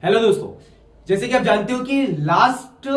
Hello दोस्तों, जैसे कि आप जानते हो कि लास्ट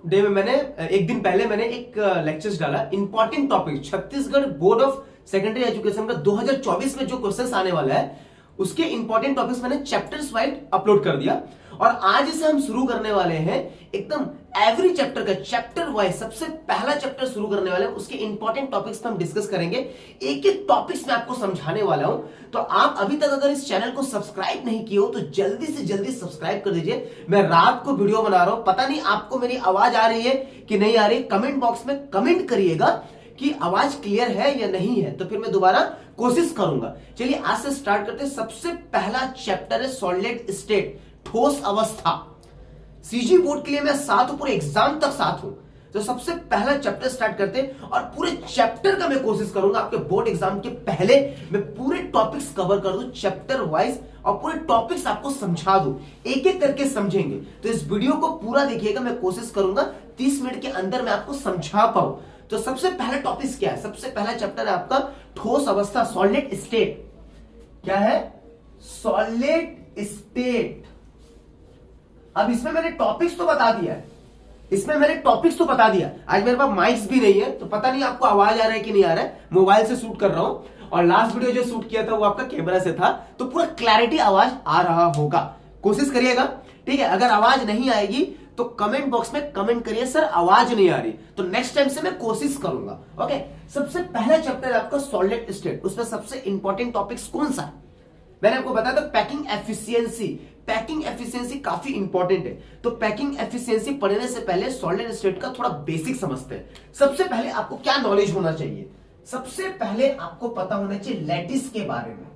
डे में मैंने एक दिन पहले मैंने एक लेक्चर्स डाला important topic Chhattisgarh board of secondary education का 2024 में जो क्वेश्चंस आने वाला है उसके इंपॉर्टेंट टॉपिक्स मैंने चैप्टर्स वाइज अपलोड कर दिया। और आज से हम शुरू करने वाले हैं एकदम एवरी चैप्टर का चैप्टर वाइज सबसे पहला चैप्टर शुरू करने वाले हैं। उसके इंपॉर्टेंट टॉपिक्स हम डिस्कस करेंगे, एक एक टॉपिक्स में आपको समझाने वाला हूं। तो आप अभी तक अगर इस चैनल को सब्सक्राइब नहीं किए हो तो जल्दी से जल्दी सब्सक्राइब कर दीजिए। मैं रात को वीडियो बना रहा हूं, पता नहीं आपको मेरी आवाज आ रही है कि नहीं आ रही। कमेंट बॉक्स में कमेंट करिएगा कि आवाज क्लियर है या नहीं है, तो फिर मैं दोबारा कोशिश करूंगा। चलिए आज से स्टार्ट करते हैं। सबसे पहला चैप्टर है सॉलिड स्टेट, ठोस अवस्था। सीजी बोर्ड के लिए मैं साथ हूं, पूरे एग्जाम तक साथ हूं। तो सबसे पहला चैप्टर स्टार्ट करते हैं और पूरे चैप्टर का मैं कोशिश करूंगा आपके बोर्ड एग्जाम के पहले मैं पूरे टॉपिक्स कवर कर दूं चैप्टर वाइज और पूरे टॉपिक्स आपको समझा दूं, एक एक करके समझेंगे। तो इस वीडियो को पूरा देखिएगा, मैं कोशिश करूंगा 30 मिनट के अंदर मैं आपको समझा पाऊं। तो सबसे पहला टॉपिक क्या है? सबसे पहला चैप्टर है आपका ठोस अवस्था, सॉलिड स्टेट। क्या है? Solid state. अब इसमें मैंने टॉपिक्स तो बता दिया है, आज मेरे पास माइक्स भी नहीं है तो पता नहीं आपको आवाज आ रहा है कि नहीं आ रहा है। मोबाइल से शूट कर रहा हूं और लास्ट वीडियो जो शूट किया था वो आपका कैमरा से था, तो पूरा क्लैरिटी आवाज आ रहा होगा। कोशिश करिएगा, ठीक है। अगर आवाज नहीं आएगी तो कमेंट बॉक्स में कमेंट करिए सर आवाज नहीं आ रही, तो नेक्स्ट टाइम से मैं कोशिश करूंगा। ओके, सबसे पहला चैप्टर आपका सॉलिड स्टेट। उसमें सबसे इंपॉर्टेंट टॉपिक्स कौन सा है? मैंने आपको बताया था पैकिंग एफिशिएंसी। पैकिंग एफिशिएंसी काफी इंपॉर्टेंट है, तो पैकिंग एफिशिएंसी पढ़ने से पहले सॉलिड स्टेट का थोड़ा बेसिक समझते हैं। सबसे पहले आपको क्या नॉलेज होना चाहिए? सबसे पहले आपको पता होना चाहिए लैटिस के बारे में।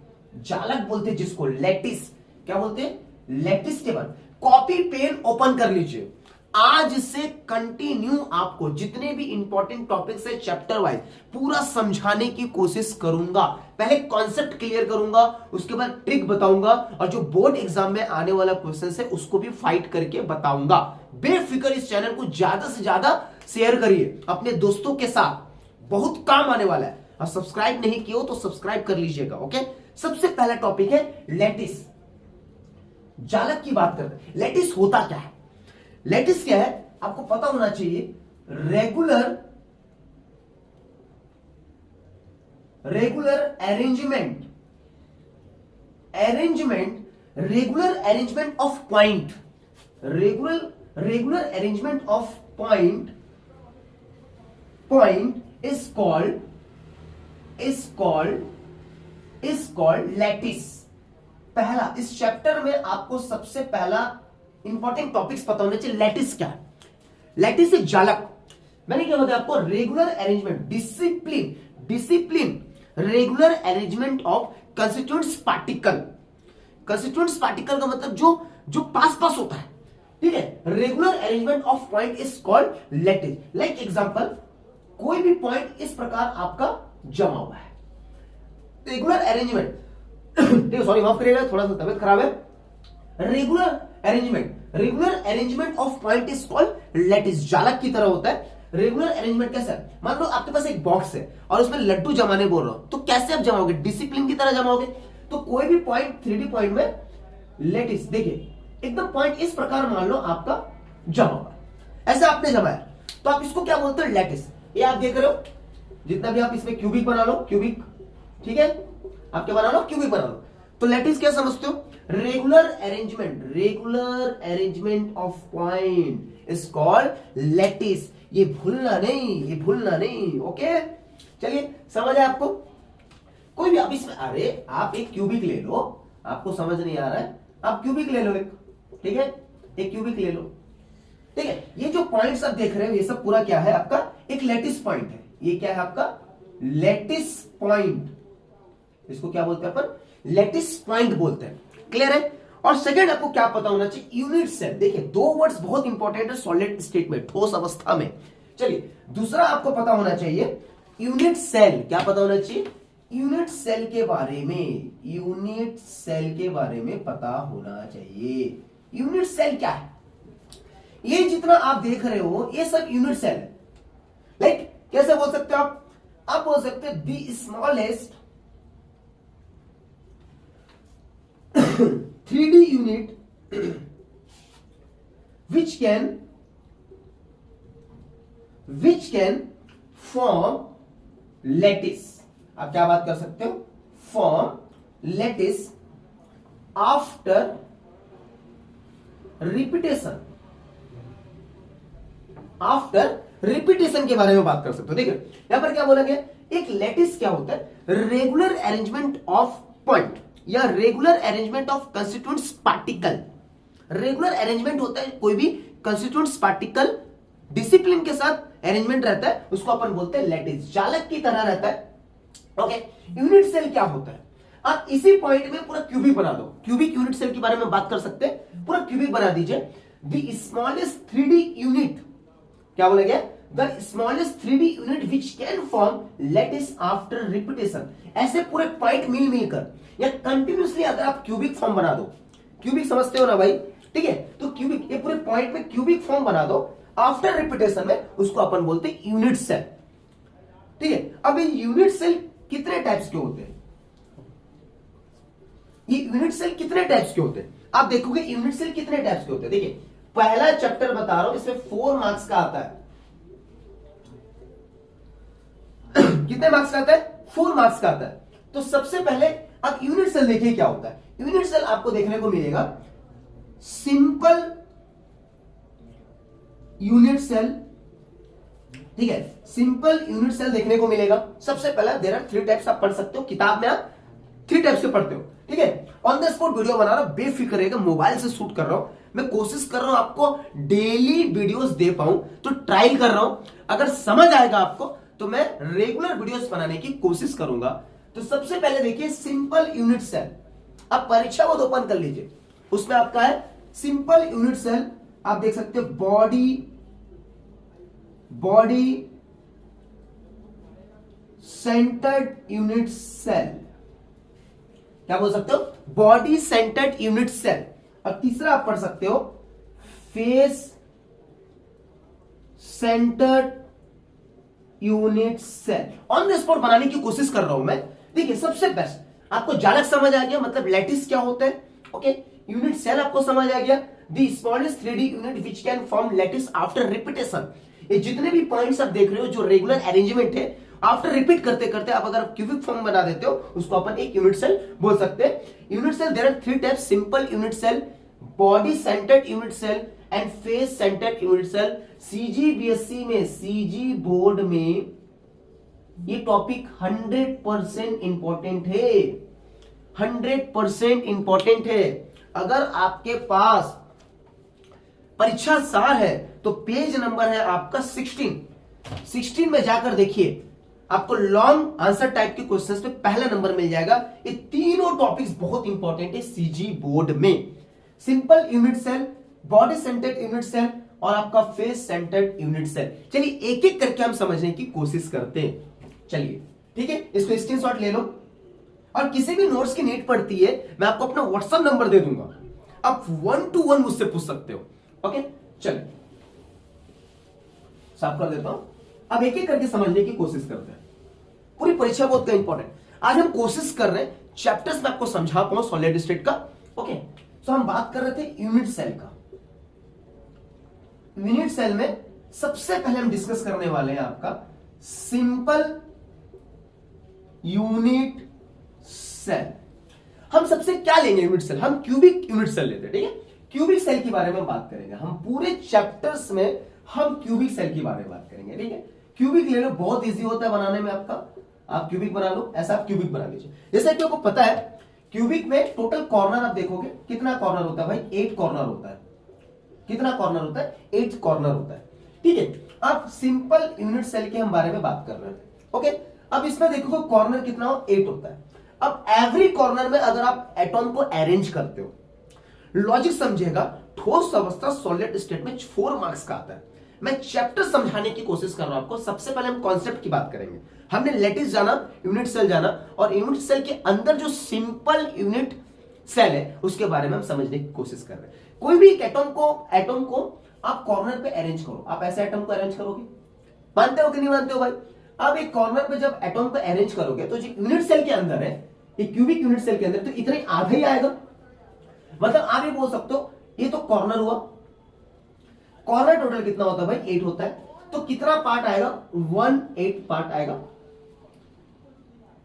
जालक बोलते हैं जिसको, लैटिस। क्या बोलते हैं? लैटिस के बारे में। कॉपी पेन ओपन कर लीजिए। आज से कंटिन्यू आपको जितने भी इंपॉर्टेंट टॉपिक्स है चैप्टर वाइज पूरा समझाने की कोशिश करूंगा। पहले कॉन्सेप्ट क्लियर करूंगा, उसके बाद ट्रिक बताऊंगा और जो बोर्ड एग्जाम में आने वाला क्वेश्चन है उसको भी फाइट करके बताऊंगा। बेफिक्र इस चैनल को ज्यादा से ज्यादा शेयर करिए अपने दोस्तों के साथ, बहुत काम आने वाला है। और सब्सक्राइब नहीं किया हो तो सब्सक्राइब कर लीजिएगा। ओके, सबसे पहला टॉपिक है लैटिस। जालक की बात करते हैं। लैटिस होता क्या है? लैटिस क्या है आपको पता होना चाहिए। Regular arrangement regular arrangement of point. Regular arrangement of point is called lattice. पहला, इस चैप्टर में आपको सबसे पहला इंपॉर्टेंट टॉपिक्स पता होने चाहिए। लैटिस क्या है? लैटिस एक जालक। मैंने क्या बताया आपको? Regular arrangement, discipline regular arrangement of constituents particle. Constituents particle का मतलब जो पास होता है, ठीक है। Regular arrangement of point is called lattice. Like example, कोई भी पॉइंट इस प्रकार आपका जमा हुआ है, रेगुलर अरेंजमेंट ठीक है, सॉरी माफ करिएगा, थोड़ा सा तबियत खराब है। Regular arrangement of point is called lattice. जालक की तरह होता है। रेगुलर अरेंजमेंट कैसा है? मान लो आपके पास एक बॉक्स है और उसमें लड्डू जमाने बोल रहा हूं, तो कैसे आप जमाओगे? डिसिप्लिन की तरह जमाओगे। तो कोई भी पॉइंट 3D पॉइंट में लैटिस, देखिए एकदम पॉइंट इस प्रकार मान लो आपका जमा हुआ, ऐसा आपने जमाया, तो आप इसको क्या बोलते हो? लैटिस। ये आप देख रहे हो, जितना भी आप इसमें क्यूबिक बना लो, क्यूबिक, ठीक है, आप क्या बना लो? क्यूबिक बना लो। तो लैटिस क्या समझते हो? Regular arrangement of point is called lattice. ये भूलना नहीं। ओके, चलिए समझ आया आपको? कोई भी आप इसमें, अरे आप एक क्यूबिक ले लो, आपको समझ नहीं आ रहा है, आप क्यूबिक ले लो एक, ठीक है, एक क्यूबिक ले लो, ठीक है। ये जो पॉइंट्स आप देख रहे हो ये सब पूरा क्या है? आपका एक लैटिस पॉइंट है। ये क्या है? आपका लैटिस पॉइंट। इसको क्या बोलते हैं अपन? लैटिस पॉइंट बोलते हैं। क्लियर है? और सेकंड आपको क्या पता होना चाहिए? Unit cell. देखिए दो वर्ड्स बहुत इंपॉर्टेंट है सॉलिड स्टेट में, ठोस अवस्था में। चलिए दूसरा आपको पता होना चाहिए यूनिट सेल। क्या पता होना चाहिए? यूनिट सेल के बारे में पता होना चाहिए। यूनिट सेल क्या है? ये जितना आप देख रहे हो ये सब यूनिट सेल है। लाइक कैसे बोल सकते हो आप बोल सकते हो the smallest 3D unit can form lattice. आप क्या बात कर सकते हो? Form lattice after repetition. After repetition के बारे में बात कर सकते हो। देखिए यहां पर क्या बोला गया, एक लेटिस क्या होता है? रेगुलर अरेंजमेंट ऑफ पॉइंट या regular arrangement of constituents particle. Regular arrangement होता है कोई भी कंस्टिट्यूएंट्स पार्टिकल डिसिप्लिन के साथ अरेंजमेंट रहता है, उसको अपन बोलते हैं लेटिस, जालक की तरह रहता है। ओके, यूनिट सेल क्या होता है? आप इसी पॉइंट में पूरा क्यूबिक बना दो। क्यूबिक यूनिट सेल के बारे में बात कर सकते हैं, पूरा क्यूबिक बना दीजिए। द स्मॉलेस्ट 3D यूनिट, क्या बोला गया? The smallest 3D unit which can form lattice after repetition. ऐसे पूरे पॉइंट मिलकर या कंटिन्यूसली अगर आप क्यूबिक फॉर्म बना दो, क्यूबिक समझते हो ना भाई? ठीक है, तो क्यूबिक, ये पूरे पॉइंट में क्यूबिक फॉर्म बना दो आफ्टर रिपीटेशन में, उसको अपन बोलते हैं यूनिट सेल। ठीक है, अब ये यूनिट सेल कितने टाइप्स के होते हैं? ये यूनिट सेल कितने टाइप्स के होते हैं? आप देखोगे यूनिट सेल कितने टाइप्स के होते हैं। देखिए पहला चैप्टर बता रहा हूं, इसमें 4 मार्क्स का आता है। कितने मार्क्स का आता है? 4 मार्क्स का आता है। तो सबसे पहले आप यूनिट सेल देखिए क्या होता है। यूनिट सेल आपको देखने को मिलेगा सिंपल यूनिट सेल। ठीक है, सिंपल यूनिट सेल देखने को मिलेगा। सबसे पहला देयर आर 3 टाइप्स, आप पढ़ सकते हो, किताब में आप 3 टाइप्स के पढ़ते हो। ठीक है, ऑन द स्पॉट वीडियो बना रहा हूं, बेफिक्र रहेगा, मोबाइल से शूट कर रहा हूं। मैं कोशिश कर रहा हूं आपको डेली वीडियोस दे पाऊं, तो ट्राई कर रहा हूं। अगर समझ आएगा आपको तो मैं रेगुलर वीडियोस बनाने की कोशिश करूंगा। तो सबसे पहले देखिए सिंपल यूनिट सेल। आप परीक्षा बोर्ड ओपन कर लीजिए, उसमें आपका है सिंपल यूनिट सेल। आप देख सकते हो बॉडी सेंटर्ड यूनिट सेल। क्या बोल सकते हो? Body centred unit cell. और तीसरा आप पढ़ सकते हो face centred unit cell. On the spot बनाने की कोशिश कर रहा हूं मैं। देखिए सबसे बेस्ट, आपको जालक समझ आ गया, मतलब लैटिस क्या होता है। ओके, यूनिट सेल आपको समझ आ गया। The smallest 3D unit which can form lattice after repetition. ये जितने भी पॉइंट्स आप देख रहे हो जो रेगुलर अरेंजमेंट है, आफ्टर रिपीट करते करते आप अगर क्यूबिक फॉर्म बना देते हो, उसको अपन एक यूनिट सेल बोल सकते हैं। Unit cell there are 3 types, simple unit cell, body centred unit cell and face centred unit cell. CGBSE में, सीजी बोर्ड में ये टॉपिक 100% इंपॉर्टेंट है। 100% इंपॉर्टेंट है। अगर आपके पास परीक्षा सार है तो पेज नंबर है आपका 16 में जाकर देखिए, आपको लॉन्ग आंसर टाइप के क्वेश्चंस में पहला नंबर मिल जाएगा। ये तीनों टॉपिक्स बहुत इंपॉर्टेंट है सीजी बोर्ड में। Simple unit cell, body centred unit cell और आपका फेस सेंटर्ड यूनिट सेल। चलिए एक एक करके हम समझने की कोशिश करते हैं। चलिए ठीक है, इसको स्क्रीनशॉट ले लो और किसी भी नोट्स की नीड पड़ती है मैं आपको अपना व्हाट्सएप नंबर दे दूंगा, आप 1 to 1 मुझसे पूछ सकते हो। ओके, चलिए साफ कर देता हूं। अब एक एक करके समझने की कोशिश करते हैं, पूरी परीक्षा बहुत इंपॉर्टेंट। आज हम कोशिश कर रहे हैं चैप्टर्स में आपको समझा पाऊं सॉलिड स्टेट का। ओके, तो हम बात कर रहे थे यूनिट सेल का। यूनिट सेल में सबसे पहले हम डिस्कस करने वाले हैं आपका सिंपल यूनिट सेल। हम सबसे क्या लेंगे यूनिट सेल? हम क्यूबिक यूनिट सेल लेते हैं। ठीक है, क्यूबिक सेल के बारे में बात करेंगे हम पूरे चैप्टर्स में। हम क्यूबिक सेल के बारे में बात करेंगे। ठीक है, क्यूबिक ले लो, बहुत इजी होता है बनाने में आपका। आप क्यूबिक बना लो, ऐसा आप क्यूबिक बना लीजिए। जैसे कि आपको पता है क्यूबिक में टोटल कॉर्नर आप देखोगे कितना कॉर्नर होता है भाई? 8 कॉर्नर होता है। कितना कॉर्नर होता है? 8 कॉर्नर होता है। ठीक है, अब सिंपल यूनिट सेल के हम बारे में बात कर रहे हैं। ओके, अब इसमें देखो कॉर्नर कितना हो? 8 होता है। अब एवरी कॉर्नर में अगर आप एटॉम को अरेंज करते हो, लॉजिक समझिएगा, ठोस अवस्था सॉलिड स्टेट में 4 मार्क्स का आता है। मैं चैप्टर समझाने की कोशिश कर रहा हूं आपको। सबसे पहले हम कॉन्सेप्ट की बात करेंगे। हमने लेटिस जाना, यूनिट सेल जाना, और यूनिट सेल के अंदर जो सिंपल यूनिट सेल है उसके बारे में हम समझने की कोशिश कर रहे हैं। कोई भी एटॉम को आप कॉर्नर पे अरेंज करो। आप ऐसे एटॉम को अरेंज करोगे, मानते हो कि नहीं मानते हो भाई? अब एक कॉर्नर पे जब एटॉम को अरेंज करोगे तो जो यूनिट सेल के अंदर है, ये क्यूबिक यूनिट सेल के अंदर, तो इतना ही आधा ही आएगा। मतलब आप ये बोल सकते हो ये तो कॉर्नर हुआ, कॉर्नर टोटल कितना होता है भाई 8 होता है, तो कितना पार्ट आएगा 1/8 पार्ट आएगा।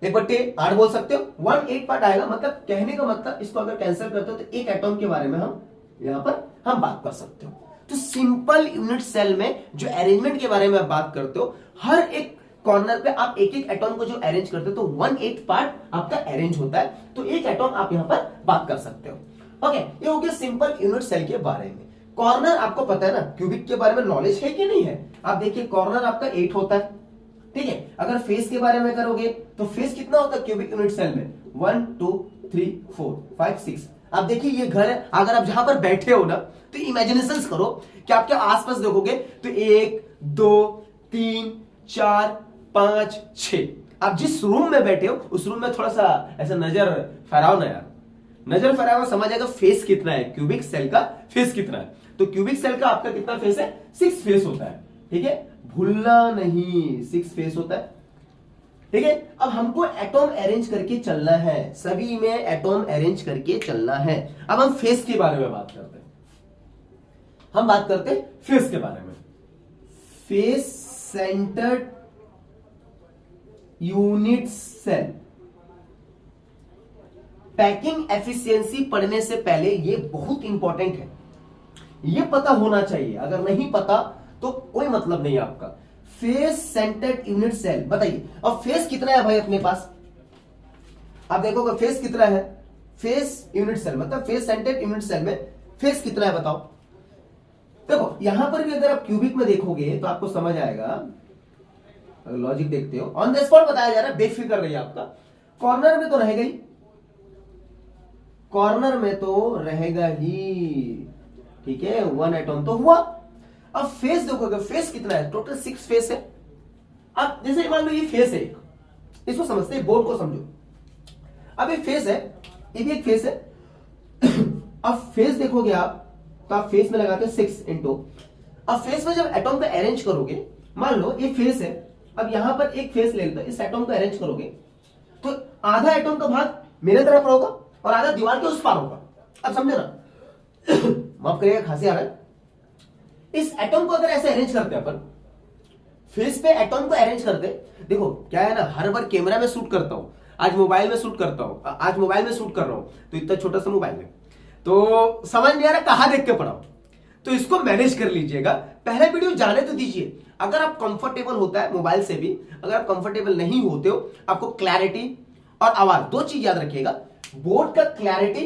1/8 बोल सकते हो, 1/8 पार्ट आएगा। मतलब कहने का मतलब इसको अगर कैंसिल करते हो तो एक एटॉम के बारे में हम यहां पर हम बात कर सकते हो। तो सिंपल यूनिट सेल में जो अरेंजमेंट के बारे में आप बात करते हो, हर एक कॉर्नर पे आप एक एक एटॉम को जो अरेंज करते हो तो 1/8 पार्ट आपका अरेंज होता है, तो एक एटॉम आप यहां पर बात कर सकते हो। ओके, ये हो गया सिंपल यूनिट सेल के बारे में। कॉर्नर आपको पता है ना, क्यूबिक के बारे में नॉलेज है कि नहीं है? आप देखिए कॉर्नर आपका 8 होता है, ठीक है। अगर फेस के बारे में करोगे तो फेस कितना होता है क्यूबिक यूनिट सेल में 1 2 3 4 5 6। आप देखिए ये घर है, अगर आप जहां पर बैठे हो ना तो इमेजिनेशन करो कि आपके आसपास देखोगे तो 1 2 3 4 5 6। आप जिस रूम में बैठे हो उस रूम में थोड़ा सा ऐसा नजर फहराओ ना यार, नजर फहराओ, समझ आएगा फेस कितना है, क्यूबिक सेल का फेस कितना है। तो क्यूबिक सेल का आपका कितना फेस है 6 फेस होता है, ठीक है, भूलना नहीं 6 फेस होता है, ठीक है। अब हमको एटॉम अरेंज करके चलना है, सभी में एटॉम अरेंज करके चलना है। अब हम फेस के बारे में बात करते हैं, हम बात करते हैं फेस के बारे में। Face centred unit cell. Packing efficiency पढ़ने से पहले ये बहुत इंपॉर्टेंट है, ये पता होना चाहिए, अगर नहीं पता तो कोई मतलब नहीं आपका। फेस सेंटर्ड यूनिट सेल बताइए। अब फेस कितना है भाई अपने पास, आप देखोगे फेस कितना है, फेस यूनिट सेल मतलब फेस सेंटर्ड यूनिट सेल में फेस कितना है बताओ। देखो यहां पर भी अगर आप क्यूबिक में देखोगे तो आपको समझ आएगा, अगर लॉजिक देखते हो ऑन द स्पॉट बताया जा रहा है, बेफिक्र रहिए आपका। कॉर्नर में तो रहेगा ही, कॉर्नर में तो रहेगा ही, ठीक है, 1 एटॉम तो हुआ। अब फेस देखोगे, फेस कितना है, टोटल 6 फेस है। अब जैसे मान लो ये फेस है, इसको समझते हैं, बोर्ड को समझो। अब ये फेस है, ये भी एक फेस है। अब फेस देखोगे आप तो आप फेस में लगाते हैं 6 इंटू। अब फेस में जब एटॉम को अरेंज करोगे, मान लो ये फेस है, अब यहां पर एक फेस ले लेते, इस एटॉम को अरेंज करोगे तो आधा एटॉम का भाग मेरे तरफ होगा और आधा दीवार के उस पार होगा। अब समझे ना, माफ करिएगा खांसी आ रहा है। इस एटॉम को अगर ऐसे अरेंज करते अपन, फेस पे एटॉम को अरेंज करते, देखो क्या है ना, हर बार कैमरा में शूट करता हूं, आज मोबाइल में शूट करता हूं, आज मोबाइल में शूट कर रहा हूं, तो इतना छोटा सा मोबाइल है तो समझ नहीं आ रहा कहां देख के पढ़ाओ, तो इसको मैनेज कर लीजिएगा। पहला वीडियो जाने तो दीजिए, अगर आप कंफर्टेबल होता है मोबाइल से भी, अगर आप कंफर्टेबल नहीं होते हो, आपको क्लैरिटी और आवाज दो चीज याद रखिएगा, बोर्ड का क्लैरिटी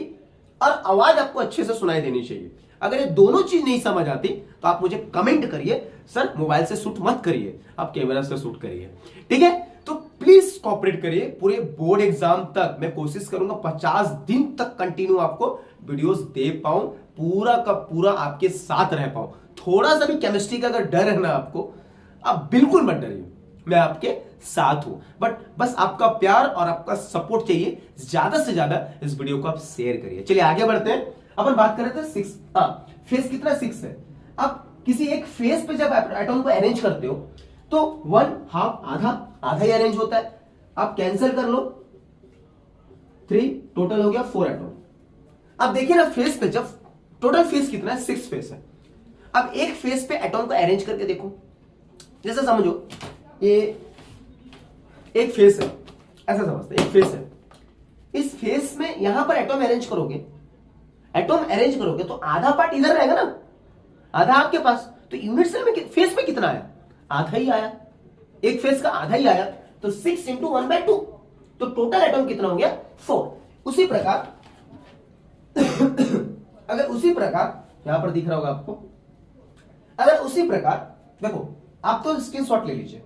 और आवाज आपको अच्छे से सुनाई देनी चाहिए। अगर ये दोनों चीज नहीं समझ आती तो आप मुझे कमेंट करिए, सर मोबाइल से शूट मत करिए, आप कैमरा से शूट करिए, ठीक है। तो प्लीज कोऑपरेट करिए, पूरे बोर्ड एग्जाम तक मैं कोशिश करूंगा 50 दिन तक कंटिन्यू आपको वीडियोस दे पाऊं, पूरा का पूरा आपके साथ रह पाऊं। थोड़ा सा भी केमिस्ट्री का अगर डर है ना आपको, आप बिल्कुल मत डरिए, मैं आपके साथ हूं, बट बस आपका प्यार और आपका सपोर्ट चाहिए। ज्यादा से ज्यादा इस वीडियो को आप शेयर करिए। चलिए आगे बढ़ते हैं, अपन बात कर रहे थे 6, फेस कितना 6 है। अब किसी एक फेस पे जब एटॉम को अरेंज करते हो तो 1/2 आधा ही अरेंज होता है। आप कैंसिल कर लो, 3 टोटल हो गया 4 एटॉम। अब देखिए ना फेस पे जब टोटल फेस कितना है 6 फेस है। अब एक फेस पे एटॉम को अरेंज करके देखो, जैसे समझो ये एक फेस है, ऐसा समझते एक फेस है, इस फेस में यहां पर एटॉम अरेंज करोगे, एटॉम अरेंज करोगे तो आधा पार्ट इधर रहेगा ना, आधा आपके पास, तो यूनिट सेल में फेस में कितना आया, आधा ही आया, एक फेस का आधा ही आया, तो 6 इंटू 1/2, तो टोटल एटॉम कितना हो गया 4। उसी प्रकार अगर उसी प्रकार यहां पर दिख रहा होगा आपको, अगर उसी प्रकार देखो, आप तो स्क्रीनशॉट ले लीजिए,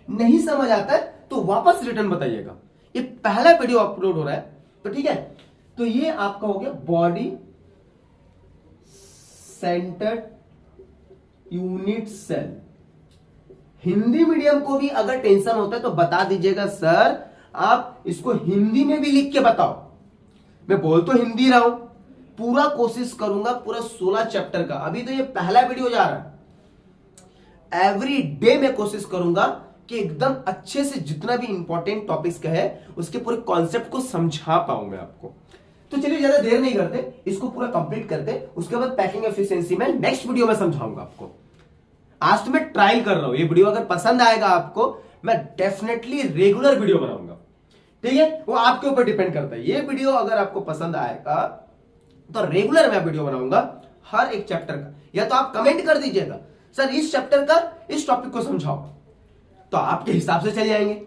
नहीं समझ आता है तो वापस रिटर्न बताइएगा। ये पहला वीडियो अपलोड हो रहा है तो ठीक है, तो ये आपका हो गया body centred unit cell. Hindi medium को भी अगर टेंशन होता है तो बता दीजिएगा, सर आप इसको हिंदी में भी लिख के बताओ। मैं बोल तो हिंदी रहा हूं, पूरा कोशिश करूंगा पूरा 16 चैप्टर का, अभी तो ये पहला वीडियो जा रहा है, एवरी डे मैं कोशिश करूंगा कि एकदम अच्छे से जितना भी इंपॉर्टेंट टॉपिक्स का है उसके पूरे कॉन्सेप्ट को समझा पाऊं मैं आपको। तो चलिए ज्यादा देर नहीं करते, इसको पूरा कंप्लीट करते, उसके बाद पैकिंग एफिशिएंसी में नेक्स्ट वीडियो में समझाऊंगा आपको। आज तो मैं ट्रायल कर रहा हूं, ये वीडियो अगर पसंद आएगा आपको, मैं डेफिनेटली रेगुलर वीडियो बनाऊंगा, ठीक है, वो आपके ऊपर डिपेंड करता है। ये वीडियो अगर आपको पसंद आएगा तो रेगुलर मैं वीडियो बनाऊंगा हर एक चैप्टर का, या तो आप कमेंट कर दीजिएगा सर इस चैप्टर का इस टॉपिक को समझाओ, तो आपके हिसाब से चले जाएंगे।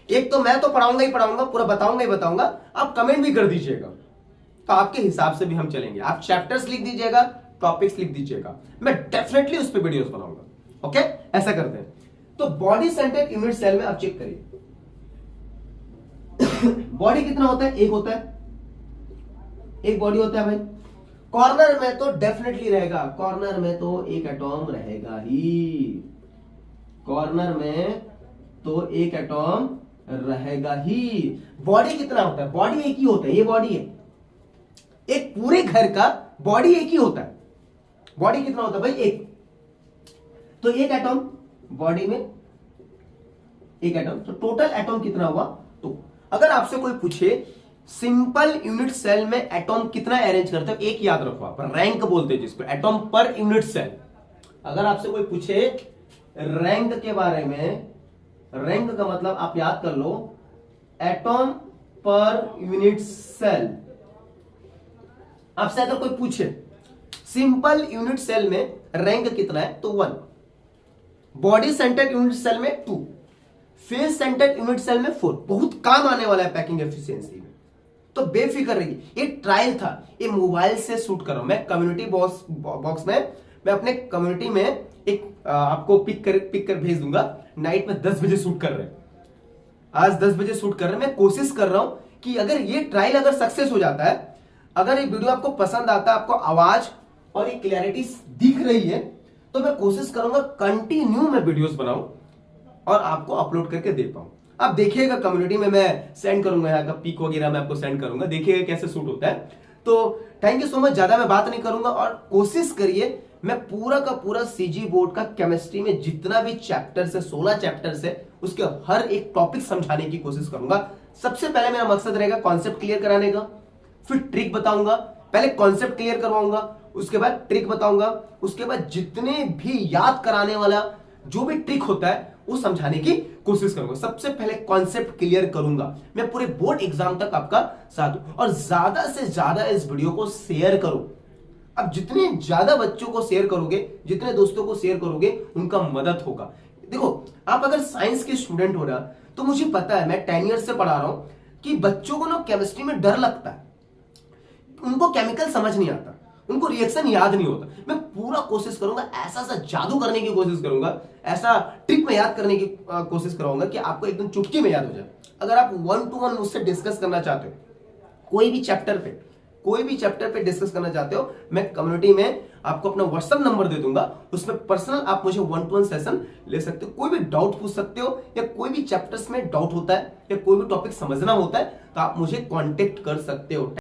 एक तो मैं तो पढ़ाऊंगा ही पढ़ाऊंगा, पूरा बताऊंगा ही बताऊंगा, आप कमेंट भी कर दीजिएगा, तो आपके हिसाब से भी हम चलेंगे। आप चैप्टर्स लिख दीजिएगा, टॉपिक्स लिख दीजिएगा, मैं डेफिनेटली उस पर वीडियोस बनाऊंगा। ओके, ऐसा करते हैं। तो बॉडी सेंटर्ड यूनिट सेल में आप चेक करिए, बॉडी कितना होता है? एक होता है, एक बॉडी होता है भाई। कॉर्नर में तो डेफिनेटली रहेगा, कॉर्नर में तो एक एटॉम रहेगा ही, कॉर्नर में तो एक एटॉम रहेगा ही। बॉडी कितना होता है? बॉडी एक ही होता है, ये बॉडी है, एक पूरे घर का बॉडी एक ही होता है। बॉडी कितना होता है भाई? एक, तो एक एटॉम बॉडी में, एक एटॉम, तो टोटल एटॉम कितना हुआ? तो अगर आपसे कोई पूछे सिंपल यूनिट सेल में एटॉम कितना अरेंज करते हो, एक याद रखो आप, रैंक बोलते हैं जिसको, एटॉम पर यूनिट सेल। अगर आपसे कोई पूछे रैंक के बारे में, रैंक का मतलब आप याद कर लो एटॉम पर यूनिट सेल। आपसे अगर कोई पूछे सिंपल यूनिट सेल में रैंक कितना है, तो 1, बॉडी सेंटर्ड यूनिट सेल में 2, फेस सेंटर्ड यूनिट सेल में 4। बहुत काम आने वाला है पैकिंग एफिशिएंसी में, तो बेफिक्र रहिए। ये ट्रायल था, ये मोबाइल से शूट कर रहा हूं मैं, कम्युनिटी बॉक्स में मैं अपने कम्युनिटी में एक आपको पिक कर भेज दूंगा। नाइट में 10 बजे शूट कर रहे हैं, आज 10 बजे शूट कर रहे हैं। मैं कोशिश कर रहा हूं कि अगर ये ट्रायल अगर सक्सेस हो जाता है, अगर ये वीडियो आपको पसंद आता है, आपको आवाज और ये क्लैरिटी दिख रही है, तो मैं कोशिश करूंगा कंटिन्यू मैं वीडियोस बनाऊं और आपको अपलोड करके दे पाऊं। आप देखिएगा कम्युनिटी में मैं सेंड करूंगा, यहाँ का पिक वगैरह मैं आपको सेंड करूंगा, देखिएगा कैसे शूट होता है। तो थैंक यू सो मच, ज्यादा मैं बात नहीं करूंगा, और कोशिश करिए मैं पूरा का पूरा सीजी बोर्ड का केमिस्ट्री में जितना भी चैप्टर्स है, 16 चैप्टर्स है, उसके हर एक टॉपिक समझाने की कोशिश करूंगा। सबसे पहले मेरा मकसद रहेगा कॉन्सेप्ट क्लियर कराने का, फिर ट्रिक बताऊंगा। पहले कॉन्सेप्ट क्लियर करवाऊंगा, उसके बाद ट्रिक बताऊंगा, उसके बाद जितने भी याद कराने वाला जो भी ट्रिक होता है वो समझाने की कोशिश करूंगा। सबसे पहले कॉन्सेप्ट क्लियर करूंगा, मैं पूरे बोर्ड एग्जाम तक आपका साथ हूं। और ज्यादा से ज्यादा इस वीडियो को शेयर करो। अब जितने ज्यादा बच्चों को शेयर करोगे, जितने दोस्तों को शेयर करोगे, उनका मदद होगा। देखो, आप अगर साइंस के स्टूडेंट हो रहा, तो मुझे पता है, मैं 10 ईयर्स से पढ़ा रहा हूं कि बच्चों को ना केमिस्ट्री में डर लगता है, उनको केमिकल समझ नहीं आता, उनको रिएक्शन याद नहीं होता। मैं पूरा कोशिश करूंगा, ऐसा सा जादू करने की कोशिश करूंगा, ऐसा ट्रिक में याद करने की कोशिश कराऊंगा कि आपको एकदम चुटकी में याद हो जाए। अगर आप 1-to-1 मुझसे डिस्कस करना चाहते हो, कोई भी चैप्टर पे डिस्कस करना चाहते हो, मैं कम्युनिटी में आपको अपना व्हाट्सएप नंबर दे दूंगा, उसमें पर्सनल आप मुझे 1-to-1 सेशन ले सकते हो। कोई भी डाउट पूछ सकते हो, या कोई भी चैप्टर्स में डाउट होता है, या कोई भी टॉपिक समझना होता है, तो आप मुझे कांटेक्ट कर सकते हो।